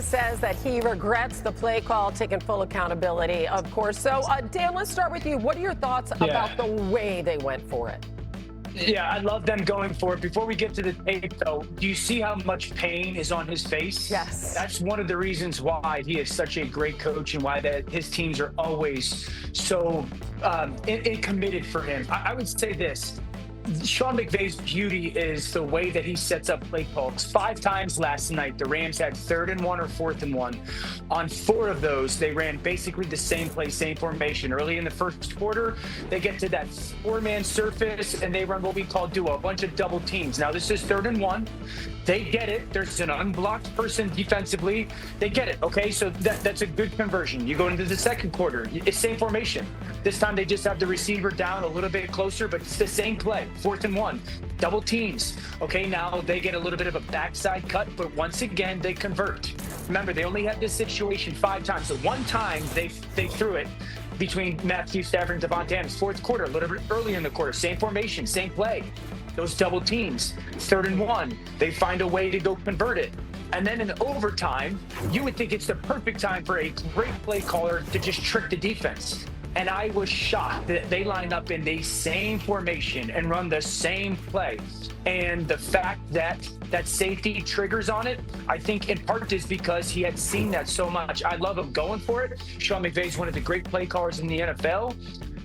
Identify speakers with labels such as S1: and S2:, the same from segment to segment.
S1: says that he regrets the play call, taking full accountability, of course. So, Dan, let's start with you. What are your thoughts about the way they went for it?
S2: Yeah, I love them going for it. Before we get to the tape, though, do you see how much pain is on his face?
S1: Yes.
S2: That's one of the reasons why he is such a great coach and why his teams are always so committed for him. I would say this. Sean McVay's beauty is the way that he sets up play calls. 5 times last night, the Rams had 3rd and 1 or 4th and 1. On 4 of those, they ran basically the same play, same formation. Early in the first quarter, they get to that 4-man surface, and they run what we call duo, a bunch of double teams. Now, this is 3rd and 1. They get it. There's an unblocked person defensively. They get it, okay? So that's a good conversion. You go into the second quarter. It's same formation. This time they just have the receiver down a little bit closer, but it's the same play. 4th and 1. Double teams. Okay, now they get a little bit of a backside cut, but once again, they convert. Remember, they only had this situation 5 times. So one time they threw it between Matthew Stafford and Devontae Adams. 4th quarter, a little bit earlier in the quarter. Same formation, same play. Those double teams, 3rd and 1, they find a way to go convert it. And then in overtime, you would think it's the perfect time for a great play caller to just trick the defense. And I was shocked that they line up in the same formation and run the same play. And the fact that that safety triggers on it, I think in part is because he had seen that so much. I love him going for it. Sean McVay is one of the great play callers in the NFL.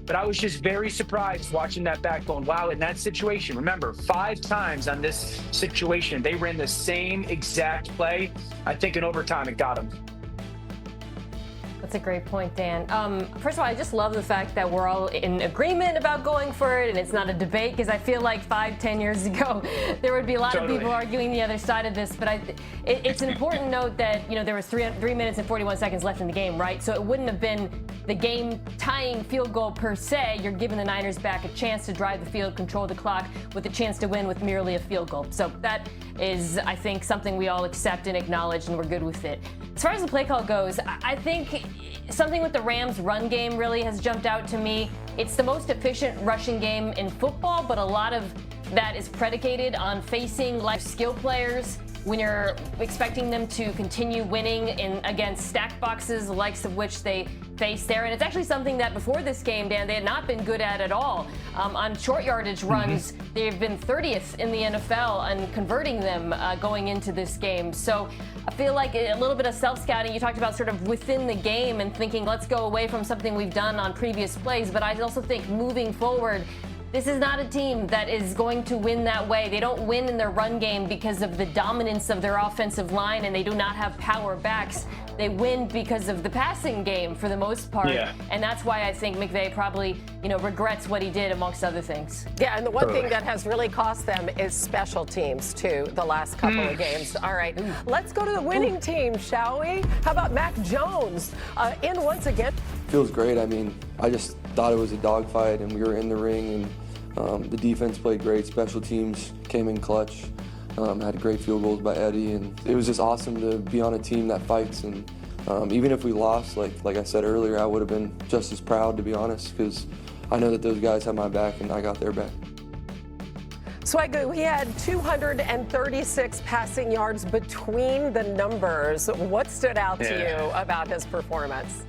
S2: But I was just very surprised watching that back going, wow, in that situation, remember, 5 times on this situation, they ran the same exact play. I think in overtime, it got him.
S3: That's a great point, Dan. First of all, I just love the fact that we're all in agreement about going for it and it's not a debate, because I feel like 5-10 years ago, there would be a lot of people arguing the other side of this. But it's an important note that, there was 3 minutes and 41 seconds left in the game, right? So it wouldn't have been the game tying field goal per se. You're giving the Niners back a chance to drive the field, control the clock, with a chance to win with merely a field goal. So that is, I think, something we all accept and acknowledge, and we're good with it. As far as the play call goes, I think something with the Rams' run game really has jumped out to me. It's the most efficient rushing game in football, but a lot of that is predicated on facing like skill players when you're expecting them to continue winning against stack boxes, the likes of which they face there. And it's actually something that before this game, Dan, they had not been good at all. On short yardage runs, they've been 30th in the NFL on converting them going into this game. So I feel like a little bit of self-scouting. You talked about sort of within the game and thinking, let's go away from something we've done on previous plays. But I also think moving forward, this is not a team that is going to win that way. They don't win in their run game because of the dominance of their offensive line, and they do not have power backs. They win because of the passing game for the most part. Yeah. And that's why I think McVay probably, regrets what he did, amongst other things.
S1: Yeah, and the one thing that has really cost them is special teams, too, the last couple of games. All right, let's go to the winning team, shall we? How about Mac Jones in once again?
S4: Feels great. I mean, I just thought it was a dogfight, and we were in the ring, and the defense played great. Special teams came in clutch. Had great field goals by Eddie, and it was just awesome to be on a team that fights. And even if we lost, like I said earlier, I would have been just as proud, to be honest, because I know that those guys had my back and I got their back.
S1: Swagoo, he had 236 passing yards between the numbers. What stood out to you about his performance?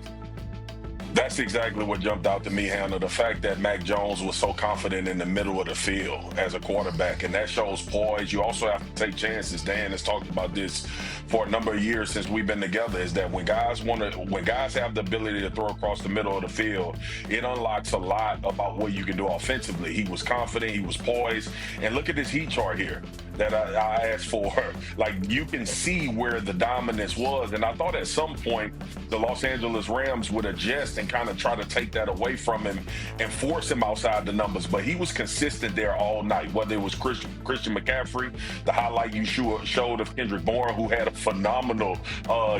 S5: That's exactly what jumped out to me, Hannah. The fact that Mac Jones was so confident in the middle of the field as a quarterback, and that shows poise. You also have to take chances. Dan has talked about this for a number of years since we've been together, is that when guys have the ability to throw across the middle of the field, it unlocks a lot about what you can do offensively. He was confident, he was poised, and look at this heat chart here that I asked for. Like, you can see where the dominance was, and I thought at some point the Los Angeles Rams would adjust and kind of try to take that away from him and force him outside the numbers, but he was consistent there all night, whether it was Christian McCaffrey, the highlight you showed of Kendrick Bourne, who had a phenomenal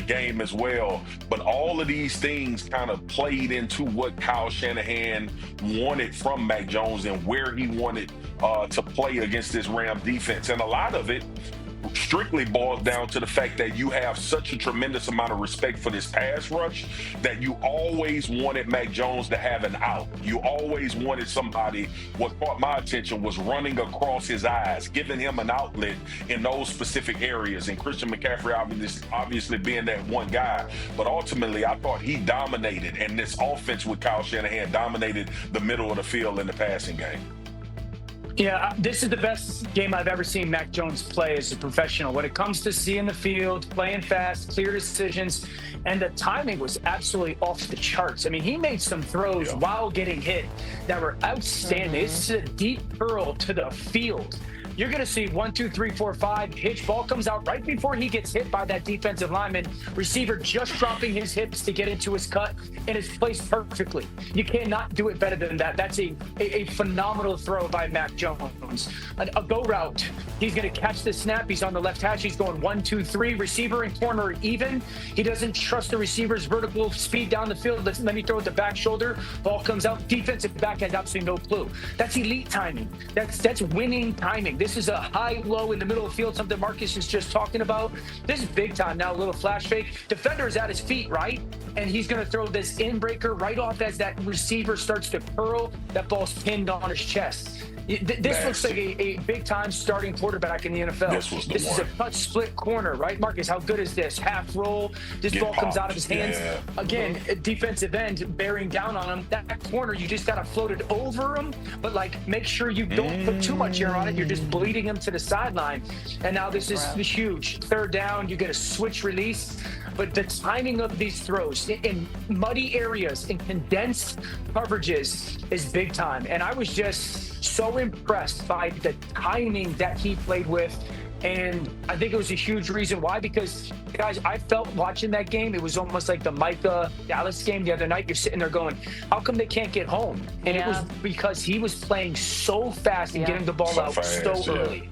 S5: game as well. But all of these things kind of played into what Kyle Shanahan wanted from Mac Jones and where he wanted to play against this Ram defense. And a lot of it strictly boils down to the fact that you have such a tremendous amount of respect for this pass rush that you always wanted Mac Jones to have an out. You always wanted somebody. What caught my attention was running across his eyes, giving him an outlet in those specific areas. And Christian McCaffrey obviously being that one guy, but ultimately I thought he dominated, and this offense with Kyle Shanahan dominated the middle of the field in the passing game.
S2: Yeah, this is the best game I've ever seen Mac Jones play as a professional. When it comes to seeing the field, playing fast, clear decisions, and the timing was absolutely off the charts. I mean, he made some throws while getting hit that were outstanding. It's a deep curl to the field. You're going to see 1, 2, 3, 4, 5. Hitch ball comes out right before he gets hit by that defensive lineman. Receiver just dropping his hips to get into his cut, and it's placed perfectly. You cannot do it better than that. That's a phenomenal throw by Mac Jones. A go route. He's going to catch the snap. He's on the left hash. He's going 1, 2, 3. Receiver and corner even. He doesn't trust the receiver's vertical speed down the field. Let me throw it the back shoulder. Ball comes out. Defensive back has absolutely no clue. That's elite timing. That's winning timing. This is a high-low in the middle of the field, something Marcus is just talking about. This is big time now, a little flash fake. Defender is at his feet, right? And he's going to throw this in-breaker right off as that receiver starts to curl. That ball's pinned on his chest. This looks like a big-time starting quarterback in the NFL. This is a touch split corner, right, Marcus? How good is this? Half roll. This ball comes out of his hands. Yeah. Again, defensive end bearing down on him. That corner, you just got to float it over him, but, like, make sure you don't put too much air on it. You're just bleeding him to the sideline. And now this is huge. Third down, you get a switch release. But the timing of these throws in muddy areas, in condensed coverages, is big time. And I was just so impressed by the timing that he played with. And I think it was a huge reason why, because, guys, I felt watching that game, it was almost like the Micah Dallas game the other night. You're sitting there going, how come they can't get home? And it was because he was playing so fast and getting the ball out so early.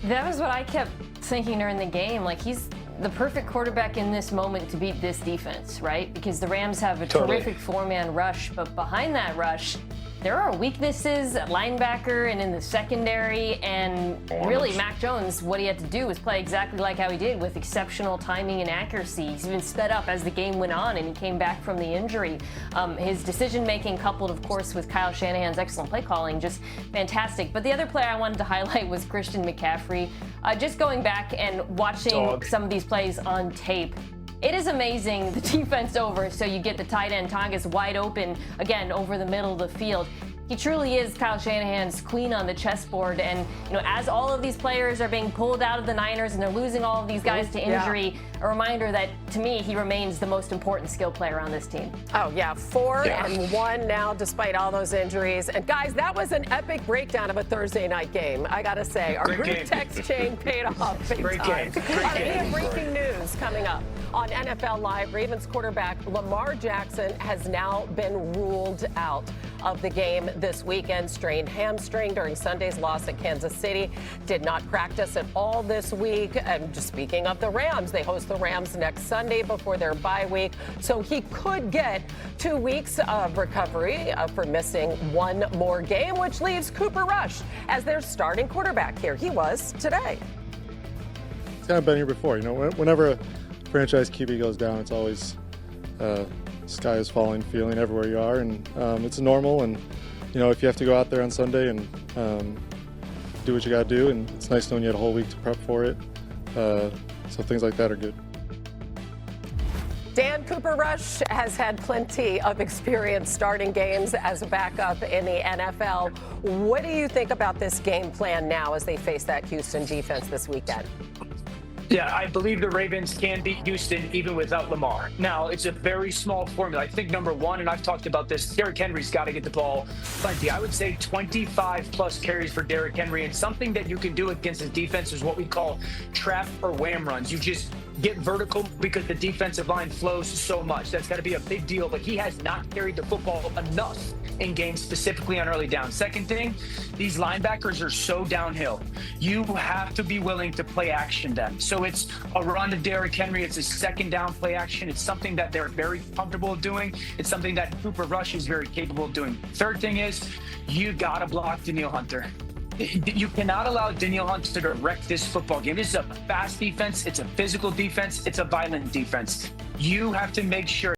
S3: That was what I kept thinking during the game. Like, he's the perfect quarterback in this moment to beat this defense, right? Because the Rams have a terrific four-man rush, but behind that rush, there are weaknesses at linebacker and in the secondary, and really Mac Jones, what he had to do was play exactly like how he did, with exceptional timing and accuracy. He's even sped up as the game went on and he came back from the injury. His decision-making, coupled, of course, with Kyle Shanahan's excellent play calling, just fantastic. But the other player I wanted to highlight was Christian McCaffrey. Just going back and watching some of these plays on tape, it is amazing, the defense over, so you get the tight end Tongas wide open, again, over the middle of the field. He truly is Kyle Shanahan's queen on the chessboard. And, you know, as all of these players are being pulled out of the Niners and they're losing all of these guys to injury, a reminder that, to me, he remains the most important skill player on this team.
S1: Oh, yeah, 4-1 now, despite all those injuries. And, guys, that was an epic breakdown of a Thursday night game, I got to say. Our group text chain paid off big time. Breaking news coming up on NFL Live. Ravens quarterback Lamar Jackson has now been ruled out of the game this weekend. Strained hamstring during Sunday's loss at Kansas City. Did not practice at all this week. And just speaking of the Rams, they host the Rams next Sunday before their bye week. So he could get 2 weeks of recovery for missing one more game, which leaves Cooper Rush as their starting quarterback here. He was today.
S6: It's kind of been here before. You know, whenever a franchise QB goes down, it's always sky is falling feeling everywhere you are, and it's normal. And you know, if you have to go out there on Sunday and do what you got to do, and it's nice knowing you had a whole week to prep for it, so things like that are good.
S1: Dan, Cooper Rush has had plenty of experience starting games as a backup in the NFL. What do you think about this game plan now as they face that Houston defense this weekend?
S2: Yeah, I believe the Ravens can beat Houston even without Lamar. Now, it's a very small formula. I think number one, and I've talked about this, Derrick Henry's got to get the ball plenty. I would say 25-plus carries for Derrick Henry, and something that you can do against his defense is what we call trap or wham runs. You just get vertical because the defensive line flows so much. That's got to be a big deal, but he has not carried the football enough in games, specifically on early down. Second thing, these linebackers are so downhill. You have to be willing to play action them. So it's a run to Derrick Henry. It's a second down play action. It's something that they're very comfortable doing. It's something that Cooper Rush is very capable of doing. Third thing is you got to block Danielle Hunter. You cannot allow Danielle Hunter to wreck this football game. This is a fast defense. It's a physical defense. It's a violent defense. You have to make sure